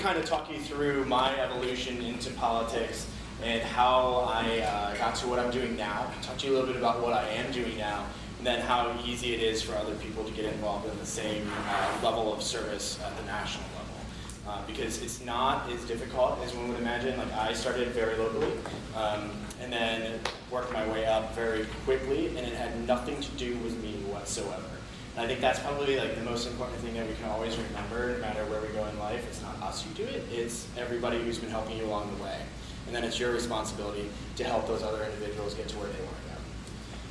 to kind of talk you through my evolution into politics and how I got to what I'm doing now. Talk to you a little bit about what I am doing now, and then how easy it is for other people to get involved in the same level of service at the national level. Because it's not as difficult as one would imagine. Like, I started very locally, and then worked my way up very quickly, and it had nothing to do with me whatsoever. And I think that's probably like the most important thing that we can always remember, no matter where we go in life. It's not us who do it, it's everybody who's been helping you along the way. And then it's your responsibility to help those other individuals get to where they want to go.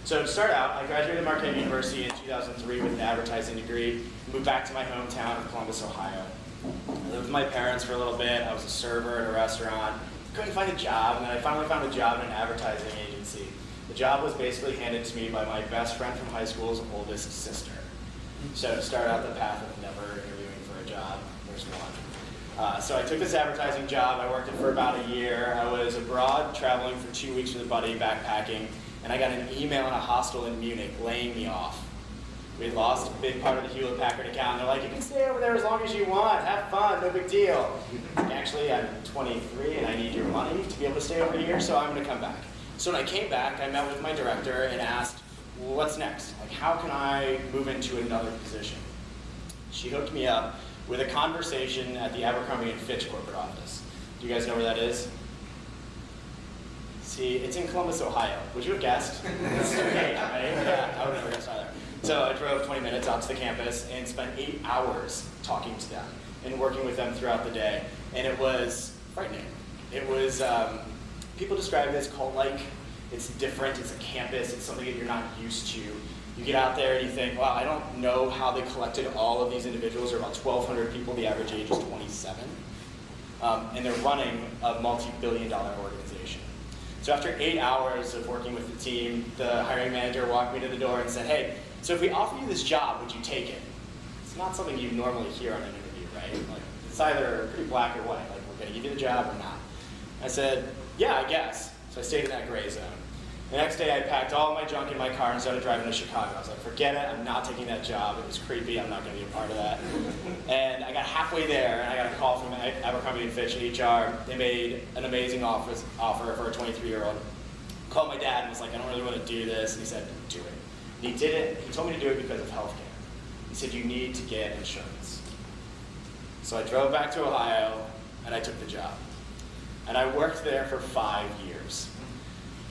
So to start out, I graduated Marquette University in 2003 with an advertising degree, moved back to my hometown of Columbus, Ohio. I lived with my parents for a little bit. I was a server at a restaurant. Couldn't find a job, and then I finally found a job in an advertising agency. The job was basically handed to me by my best friend from high school's oldest sister. So to start out the path of never interviewing for a job, there's one. So I took this advertising job. I worked it for about a year. I was abroad traveling for 2 weeks with a buddy, backpacking, and I got an email in a hostel in Munich laying me off. We had lost a big part of the Hewlett-Packard account. They're like, you can stay over there as long as you want, have fun, no big deal. Actually, I'm 23 and I need your money to be able to stay over here, so I'm gonna come back. So when I came back, I met with my director and asked, well, what's next? Like, how can I move into another position? She hooked me up with a conversation at the Abercrombie & Fitch corporate office. Do you guys know where that is? See, it's in Columbus, Ohio. Would you have guessed? It's okay, right? Yeah, I would have never guessed either. So I drove 20 minutes out to the campus and spent 8 hours talking to them and working with them throughout the day. And it was frightening. It was, people describe it as cult-like. It's different, it's a campus, it's something that you're not used to. You get out there and you think, wow, I don't know how they collected all of these individuals. There are about 1,200 people, the average age is 27. And they're running a multi-billion-dollar organization. So after 8 hours of working with the team, the hiring manager walked me to the door and said, hey, so if we offer you this job, would you take it? It's not something you normally hear on an interview, right? Like, it's either pretty black or white, like, we're gonna give you the job or not. I said, yeah, I guess. So I stayed in that gray zone. The next day I packed all my junk in my car and started driving to Chicago. I was like, forget it, I'm not taking that job. It was creepy, I'm not gonna be a part of that. And I got halfway there and I got a call from Abercrombie & Fitch HR. They made an amazing offer for a 23-year-old. Called my dad and was like, I don't really want to do this. And he said, do it. And he did it. He told me to do it because of healthcare. He said, you need to get insurance. So I drove back to Ohio and I took the job. And I worked there for 5 years.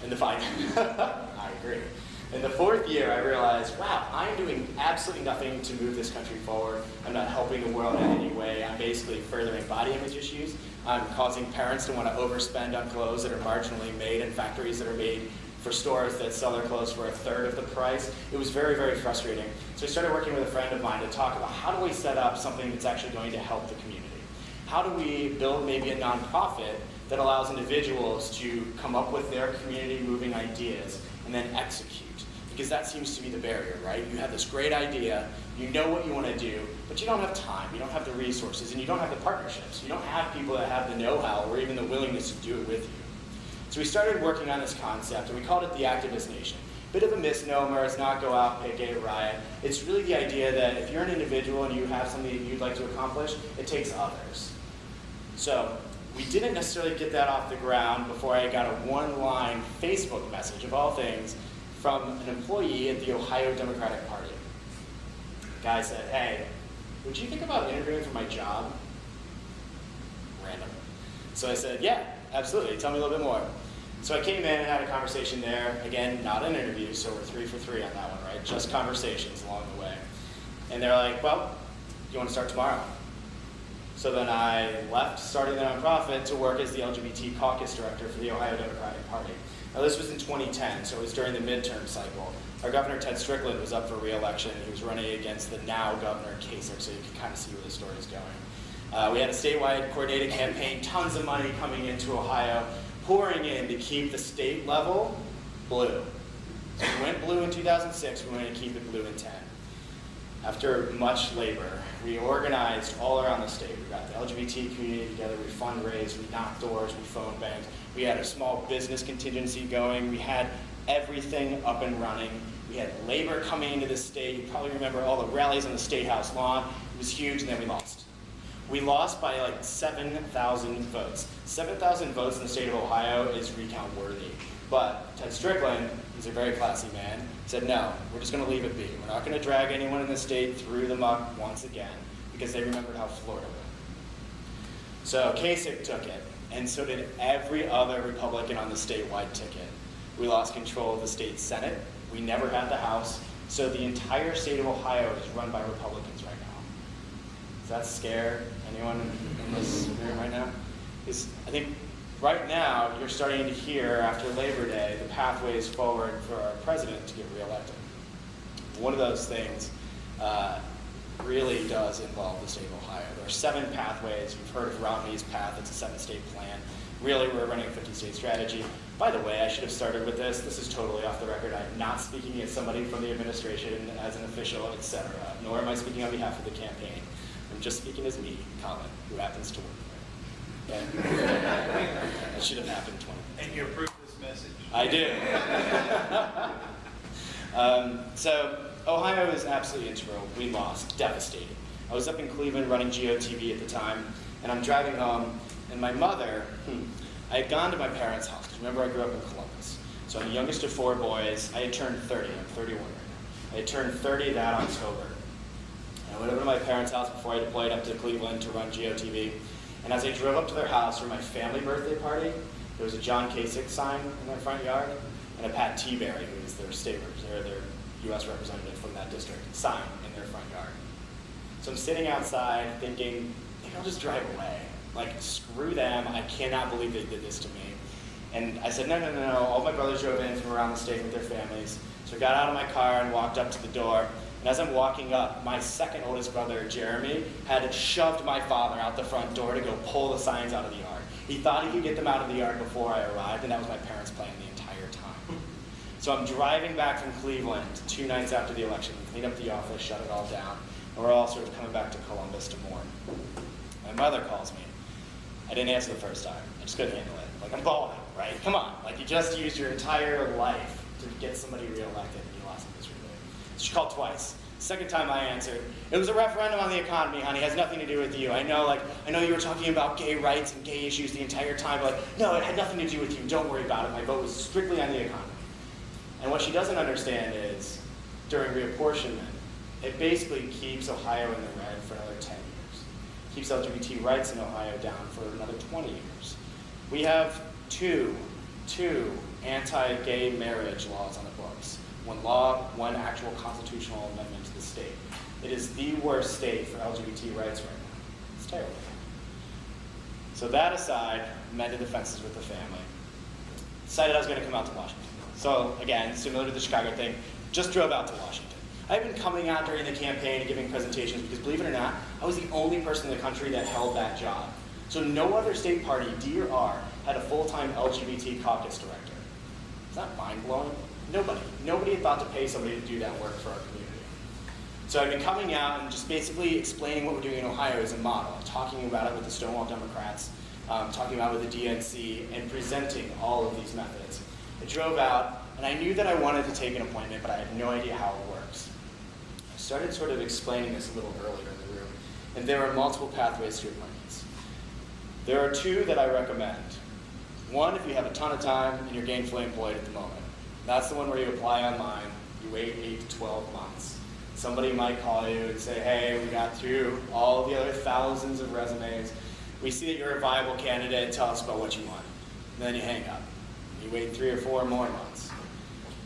In the I agree. In the 4th year, I realized, wow, I'm doing absolutely nothing to move this country forward. I'm not helping the world in any way. I'm basically furthering body image issues. I'm causing parents to want to overspend on clothes that are marginally made in factories that are made for stores that sell their clothes for 1/3 of the price. It was very, very frustrating. So I started working with a friend of mine to talk about how do we set up something that's actually going to help the community? How do we build maybe a nonprofit that allows individuals to come up with their community-moving ideas and then execute? Because that seems to be the barrier, right? You have this great idea, you know what you want to do, but you don't have time, you don't have the resources, and you don't have the partnerships. You don't have people that have the know-how or even the willingness to do it with you. So we started working on this concept, and we called it the Activist Nation. Bit of a misnomer, it's not go out, picket, riot. It's really the idea that if you're an individual and you have something that you'd like to accomplish, it takes others. So we didn't necessarily get that off the ground before I got a one-line Facebook message, of all things, from an employee at the Ohio Democratic Party. The guy said, hey, would you think about interviewing for my job? Random. So I said, yeah, absolutely, tell me a little bit more. So I came in and had a conversation there. Again, not an interview, so we're 3 for 3 on that one, right? Just conversations along the way. And they're like, well, you want to start tomorrow? So then I left, starting the nonprofit, to work as the LGBT caucus director for the Ohio Democratic Party. Now this was in 2010, so it was during the midterm cycle. Our governor, Ted Strickland, was up for re-election. He was running against the now governor, Kasich, so you can kind of see where the story is going. We had a statewide coordinated campaign, tons of money coming into Ohio, pouring in to keep the state level blue. So we went blue in 2006, we wanted to keep it blue in 10. After much labor, we organized all around the state. We got the LGBT community together, we fundraised, we knocked doors, we phone banked. We had a small business contingency going. We had everything up and running. We had labor coming into the state. You probably remember all the rallies on the State House lawn. It was huge, and then we lost. We lost by like 7,000 votes. 7,000 votes in the state of Ohio is recount worthy. But Ted Strickland, he's a very classy man, said no, we're just going to leave it be. We're not going to drag anyone in the state through the muck once again because they remembered how Florida went. So Kasich took it, and so did every other Republican on the statewide ticket. We lost control of the state Senate. We never had the House. So the entire state of Ohio is run by Republicans right now. Does that scare anyone in this room right now? Because I think right now you're starting to hear, after Labor Day, the pathways forward for our president to get reelected. One of those things really does involve the state of Ohio. There are 7 pathways. You've heard of Romney's path. It's a 7-state plan. Really, we're running a 50-state strategy. By the way, I should have started with this. This is totally off the record. I'm not speaking as somebody from the administration, as an official, etc., nor am I speaking on behalf of the campaign. I'm just speaking as me, Collin, who happens to work there. Yeah. That should have happened 20 minutes. And you approve this message? I do. So Ohio is absolutely integral. We lost, devastating. I was up in Cleveland running GOTV at the time, and I'm driving home, and my mother, I had gone to my parents' house, because remember I grew up in Columbus. So I'm the youngest of 4 boys. I had turned 30, I'm 31 right now. I had turned 30 that October. And I went over to my parents' house before I deployed up to Cleveland to run GOTV. And as I drove up to their house for my family birthday party, there was a John Kasich sign in their front yard, and a Pat Tiberi, who is their state representative, their U.S. representative from that district, sign in their front yard. So I'm sitting outside thinking, maybe I'll just drive away. Like, screw them, I cannot believe they did this to me. And I said, no, no, no, no. All my brothers drove in from around the state with their families. So I got out of my car and walked up to the door. And as I'm walking up, my second oldest brother, Jeremy, had shoved my father out the front door to go pull the signs out of the yard. He thought he could get them out of the yard before I arrived, and that was my parents' plan the entire time. So I'm driving back from Cleveland 2 nights after the election, clean up the office, shut it all down, and we're all sort of coming back to Columbus to mourn. My mother calls me. I didn't answer the first time. I just couldn't handle it. Like, I'm bawling, right? Come on. Like, you just used your entire life to get somebody reelected, and you lost it miserably. So she called twice. Second time I answered, it was a referendum on the economy, honey. It has nothing to do with you. I know you were talking about gay rights and gay issues the entire time, but no, it had nothing to do with you. Don't worry about it. My vote was strictly on the economy. And what she doesn't understand is, during reapportionment, it basically keeps Ohio in the red for another 10 years. Keeps LGBT rights in Ohio down for another 20 years. We have two anti-gay marriage laws on the books. One law, one actual constitutional amendment to the state. It is the worst state for LGBT rights right now. It's terrible. So that aside, mended the fences with the family. Decided I was going to come out to Washington. So again, similar to the Chicago thing, just drove out to Washington. I've been coming out during the campaign and giving presentations because, believe it or not, I was the only person in the country that held that job. So no other state party, D or R, had a full-time LGBT caucus director. Is that mind-blowing? Nobody had thought to pay somebody to do that work for our community. So I've been coming out and just basically explaining what we're doing in Ohio as a model, talking about it with the Stonewall Democrats, talking about it with the DNC, and presenting all of these methods. I drove out, and I knew that I wanted to take an appointment, but I had no idea how it works. I started sort of explaining this a little earlier in the room, and there are multiple pathways to appointments. There are 2 that I recommend. One, if you have a ton of time and you're gainfully employed at the moment. That's the one where you apply online, you wait 8 to 12 months. Somebody might call you and say, hey, we got through all the other thousands of resumes. We see that you're a viable candidate, tell us about what you want. And then you hang up. You wait 3 or 4 more months.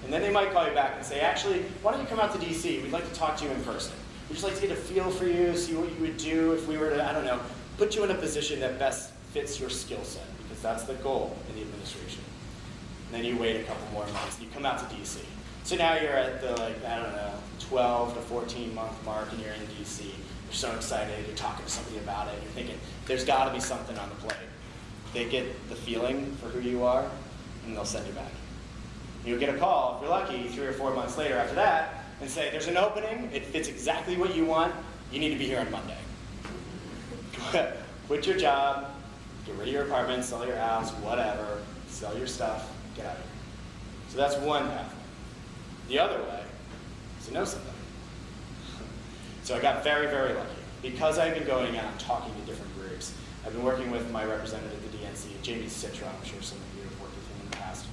And then they might call you back and say, actually, why don't you come out to DC? We'd like to talk to you in person. We'd just like to get a feel for you, see what you would do if we were to, I don't know, put you in a position that best fits your skill set, because that's the goal in the administration. And then you wait a couple more months, and you come out to DC. So now you're at the, 12 to 14 month mark, and you're in DC. You're so excited, you're talking to somebody about it, you're thinking, there's gotta be something on the plate. They get the feeling for who you are, and they'll send you back. You'll get a call, if you're lucky, 3 or 4 months later after that, and say, there's an opening, it fits exactly what you want, you need to be here on Monday. Quit your job, get rid of your apartment, sell your house, whatever, sell your stuff, get out of here. So that's one pathway. The other way is to know somebody. So I got very, very lucky. because I've been going out and talking to different groups, I've been working with my representative at the DNC, Jamie Citra. I'm sure some of you have worked with him in the past.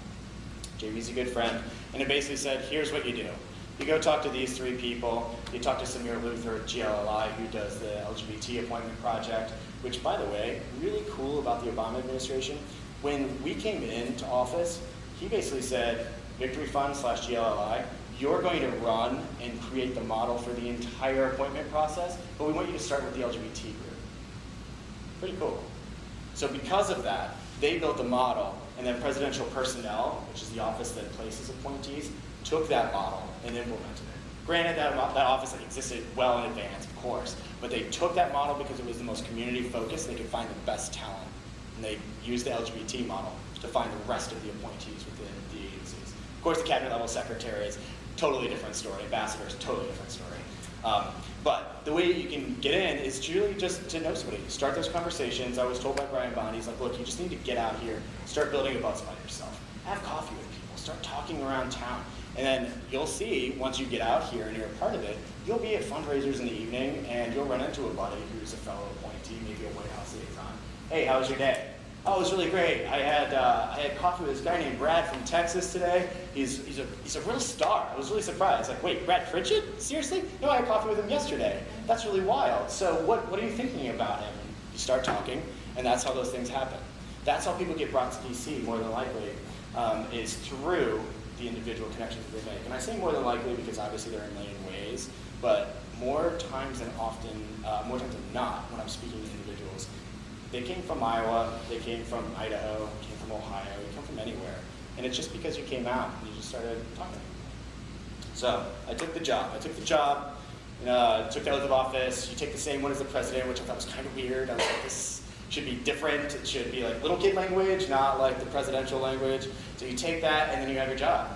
Jamie's a good friend, and it basically said, here's what you do. You go talk to these 3 people. You talk to Samir Luther at GLLI, who does the LGBT appointment project, which, by the way, really cool about the Obama administration. When we came into office, he basically said, Victory Fund / GLLI, you're going to run and create the model for the entire appointment process, but we want you to start with the LGBT group. Pretty cool. So because of that, they built a model, and then Presidential Personnel, which is the office that places appointees, took that model and implemented it. Granted, that office existed well in advance, of course, but they took that model because it was the most community-focused. They could find the best talent, and they used the LGBT model to find the rest of the appointees within the agencies. Of course, the cabinet-level secretaries, totally different story. Ambassadors, totally different story. But the way you can get in is truly just to know somebody. Start those conversations. I was told by Brian Bond, he's like, look, you just need to get out here, start building a buzz by yourself. Have coffee with people, start talking around town. And then you'll see, once you get out here and you're a part of it, you'll be at fundraisers in the evening and you'll run into a buddy who's a fellow appointee, maybe a White House liaison. Hey, how was your day? Oh, it was really great. I had coffee with this guy named Brad from Texas today. He's a real star. I was really surprised. Like, wait, Brad Pritchett? Seriously? No, I had coffee with him yesterday. That's really wild. So what are you thinking about him? And you start talking, and that's how those things happen. That's how people get brought to DC, more than likely, is through the individual connections that they make. And I say more than likely because obviously there are a million ways, but more times than not, when I'm speaking to individuals, they came from Iowa, they came from Idaho, came from Ohio, you come from anywhere. And it's just because you came out and you just started talking. So I took the job. Took the oath of office. You take the same one as the president, which I thought was kind of weird. I was like, this should be different. It should be like little kid language, not like the presidential language. So you take that and then you have your job.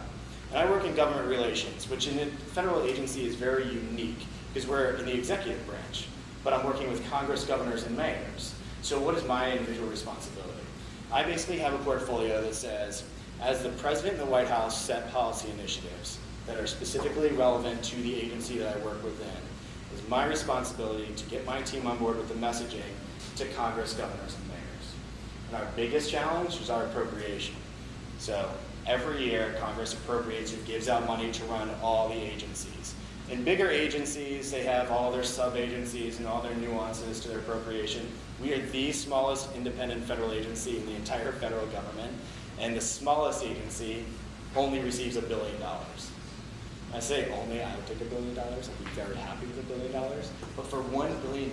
And I work in government relations, which in a federal agency is very unique because we're in the executive branch, but I'm working with Congress, governors, and mayors. So what is my individual responsibility? I basically have a portfolio that says, as the president and the White House set policy initiatives that are specifically relevant to the agency that I work within, it's my responsibility to get my team on board with the messaging to Congress, governors, and mayors. And our biggest challenge is our appropriation. So every year, Congress appropriates or gives out money to run all the agencies. In bigger agencies, they have all their sub-agencies and all their nuances to their appropriation. We are the smallest independent federal agency in the entire federal government, and the smallest agency only receives $1 billion. I say only, I would take $1 billion. I'd be very happy with $1 billion. But for $1 billion,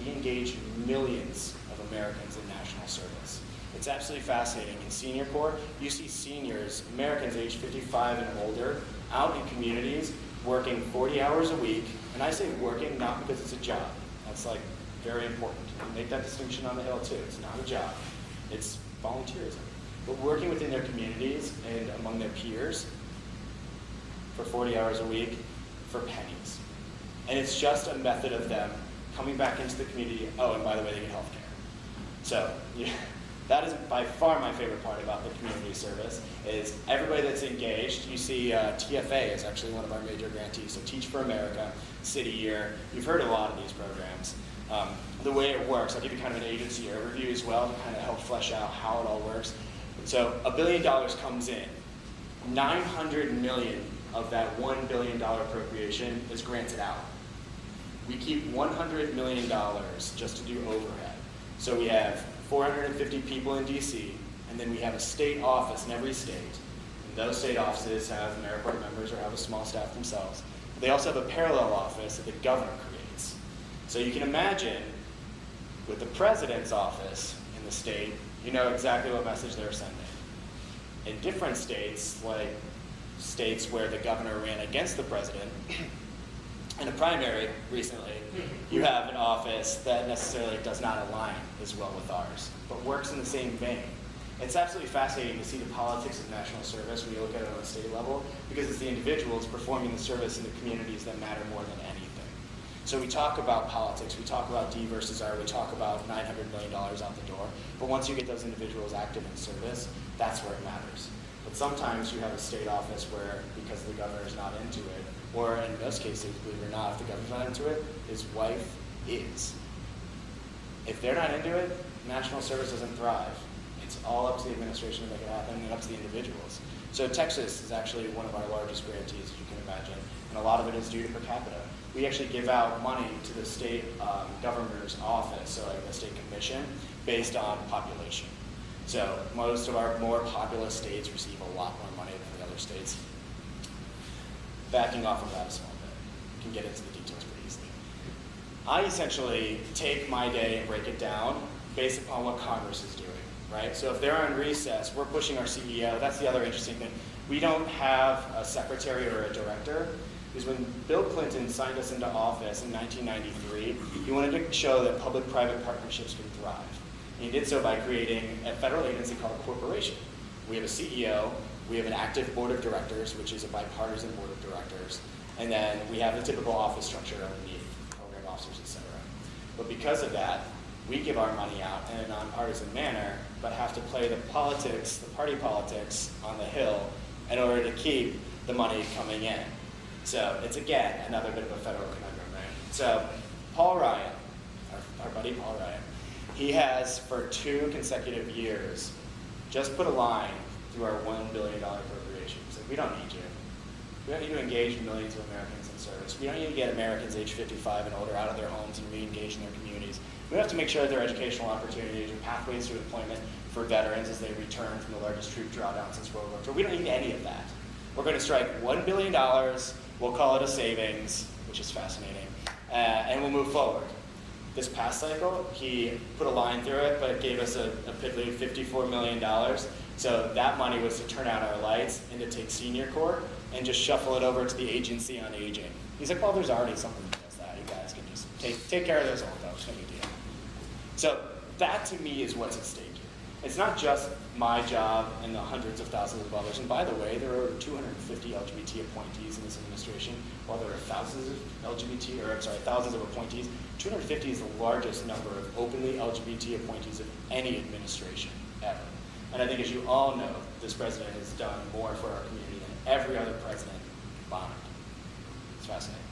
we engage millions of Americans in national service. It's absolutely fascinating. In Senior Corps, you see seniors, Americans aged 55 and older, out in communities working 40 hours a week. And I say working not because it's a job. That's like very important. You make that distinction on the Hill too. It's not a job. It's volunteerism. But working within their communities and among their peers for 40 hours a week for pennies. And it's just a method of them coming back into the community. Oh, and by the way, they get health care. So yeah, that is by far my favorite part about the community service is everybody that's engaged. You see TFA is actually one of our major grantees. So Teach for America, City Year. You've heard a lot of these programs. The way it works, I'll give you kind of an agency overview as well to kind of help flesh out how it all works. So $1 billion comes in. 900 million of that $1 billion appropriation is granted out. We keep $100 million just to do overhead. So we have 450 people in DC, and then we have a state office in every state. And those state offices have AmeriCorps members or have a small staff themselves. They also have a parallel office that the governor creates. So you can imagine with the president's office in the state, you know exactly what message they're sending. In different states, like states where the governor ran against the president, in a primary recently, you have an office that necessarily does not align as well with ours, but works in the same vein. It's absolutely fascinating to see the politics of national service when you look at it on a state level, because it's the individuals performing the service in the communities that matter more than anything. So we talk about politics, we talk about D versus R, we talk about $900 million out the door, but once you get those individuals active in service, that's where it matters. But sometimes you have a state office where, because the governor is not into it, or in most cases, believe it or not, if the governor's not into it, his wife is. If they're not into it, national service doesn't thrive. It's all up to the administration to make it happen and up to the individuals. So Texas is actually one of our largest grantees, as you can imagine, and a lot of it is due to per capita. We actually give out money to the state governor's office, so like the state commission, based on population. So most of our more populous states receive a lot more money than the other states. Backing off of that a small bit, you can get into the details pretty easily. I essentially take my day and break it down based upon what Congress is doing, right? So if they're on recess, we're pushing our CEO. That's the other interesting thing. We don't have a secretary or a director, because when Bill Clinton signed us into office in 1993, he wanted to show that public-private partnerships can thrive. And he did so by creating a federal agency called a corporation. We have a CEO, we have an active board of directors, which is a bipartisan board of directors, and then we have the typical office structure underneath, program officers, et cetera. But because of that, we give our money out in a nonpartisan manner, but have to play the politics, the party politics on the Hill in order to keep the money coming in. So it's, again, another bit of a federal conundrum, right? So Paul Ryan, our buddy Paul Ryan, he has, for 2 consecutive years, just put a line through our $1 billion appropriation. He said, we don't need you. We don't need to engage millions of Americans in service. We don't need to get Americans age 55 and older out of their homes and re-engage in their communities. We have to make sure that there are educational opportunities and pathways to employment for veterans as they return from the largest troop drawdown since World War II. We don't need any of that. We're going to strike $1 billion, we'll call it a savings, which is fascinating, and we'll move forward. This past cycle, he put a line through it, but it gave us a piddly $54 million. So that money was to turn out our lights and to take Senior Corps and just shuffle it over to the Agency on Aging. He's like, well, there's already something that does that. You guys can just take care of those old folks, no big deal. So that, to me, is what's at stake here. It's not just my job and the hundreds of thousands of others. And by the way, there are over 250 LGBT appointees in this administration, while there are thousands of appointees. 250 is the largest number of openly LGBT appointees of any administration ever. And I think, as you all know, this president has done more for our community than every other president combined. It's fascinating.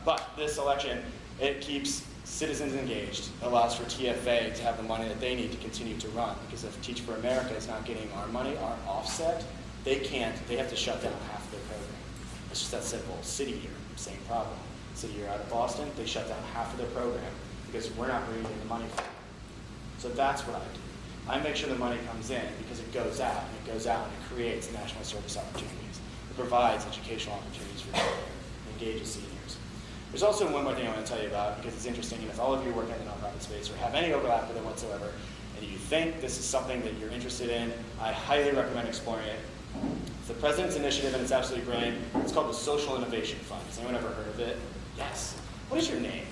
But this election, it keeps citizens engaged. It allows for TFA to have the money that they need to continue to run. Because if Teach for America is not getting our money, our offset, they have to shut down half their program. It's just that simple. City Year, same problem. City Year out of Boston, they shut down half of their program because we're not bringing in the money for it. So that's what I do. I make sure the money comes in because it goes out, and it goes out, and it creates national service opportunities. It provides educational opportunities for children, engages seniors. There's also one more thing I want to tell you about, because it's interesting, and if all of you work in the nonprofit space or have any overlap with it whatsoever, and you think this is something that you're interested in, I highly recommend exploring it. It's the President's initiative, and it's absolutely brilliant. It's called the Social Innovation Fund. Has anyone ever heard of it? Yes. What is your name?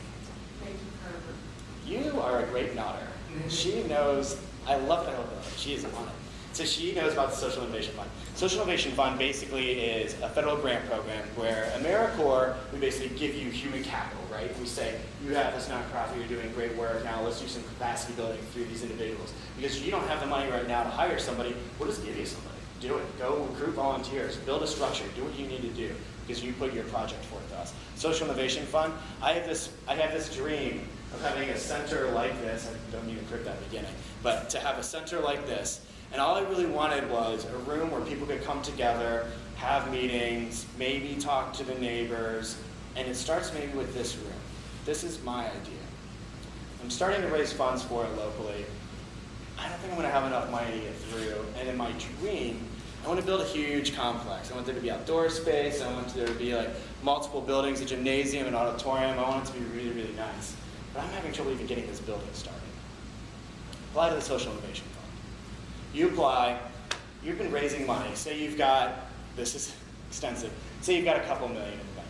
You are a great nodder. She knows. I love it. She is on it. So she knows about the Social Innovation Fund. Social Innovation Fund basically is a federal grant program where AmeriCorps, we basically give you human capital, right? We say, you have this nonprofit, you're doing great work, now let's do some capacity building through these individuals. Because you don't have the money right now to hire somebody, we'll just give you somebody. Do it. Go recruit volunteers, build a structure, do what you need to do, because you put your project forth to us. Social Innovation Fund, I have this dream of having a center like this. I don't even crypt that beginning, but to have a center like this. And all I really wanted was a room where people could come together, have meetings, maybe talk to the neighbors, and it starts maybe with this room. This is my idea. I'm starting to raise funds for it locally. I don't think I'm going to have enough money to get through, and in my dream, I want to build a huge complex. I want there to be outdoor space. I want there to be like multiple buildings, a gymnasium, an auditorium. I want it to be really, really nice. But I'm having trouble even getting this building started. Apply to the Social Innovation Fund. You apply, you've been raising money. Say you've got, this is extensive, say you've got a couple million in the bank.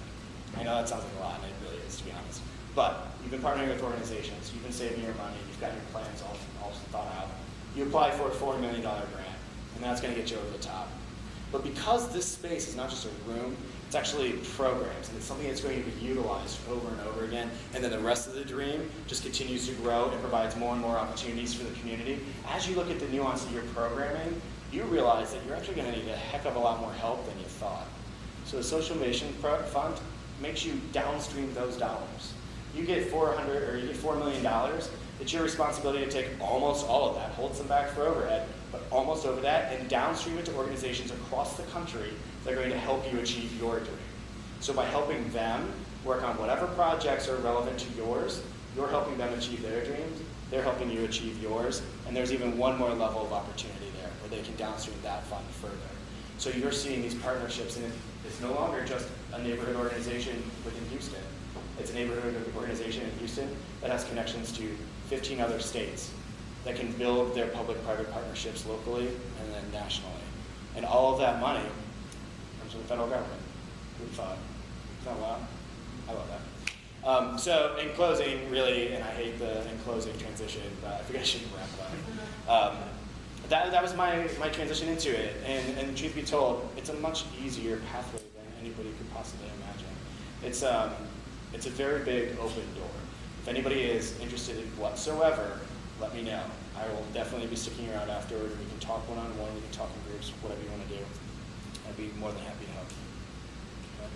I know that sounds like a lot, and it really is, to be honest. But you've been partnering with organizations, you've been saving your money, you've got your plans all thought out. You apply for a $4 million grant, and that's going to get you over the top. But because this space is not just a room, it's actually programs, and it's something that's going to be utilized over and over again, and then the rest of the dream just continues to grow and provides more and more opportunities for the community. As you look at the nuance of your programming, you realize that you're actually going to need a heck of a lot more help than you thought. So the Social Innovation Fund makes you downstream those dollars. You get $4 million. It's your responsibility to take almost all of that, hold some back for overhead, but almost over that, and downstream it to organizations across the country that are going to help you achieve your dream. So by helping them work on whatever projects are relevant to yours, you're helping them achieve their dreams, they're helping you achieve yours, and there's even one more level of opportunity there where they can downstream that fund further. So you're seeing these partnerships, and it's no longer just a neighborhood organization within Houston. It's a neighborhood organization in Houston that has connections to 15 other states that can build their public-private partnerships locally and then nationally. And all of that money comes from the federal government. Who would have thought? Isn't that wild? I love that. So in closing, really, and I hate the in closing transition, but I think I should wrap it up. That was my transition into it. And truth be told, it's a much easier pathway than anybody could possibly imagine. It's a very big open door. If anybody is interested in whatsoever, let me know. I will definitely be sticking around afterward. We can talk one-on-one, we can talk in groups, whatever you want to do. I'd be more than happy to help. Okay?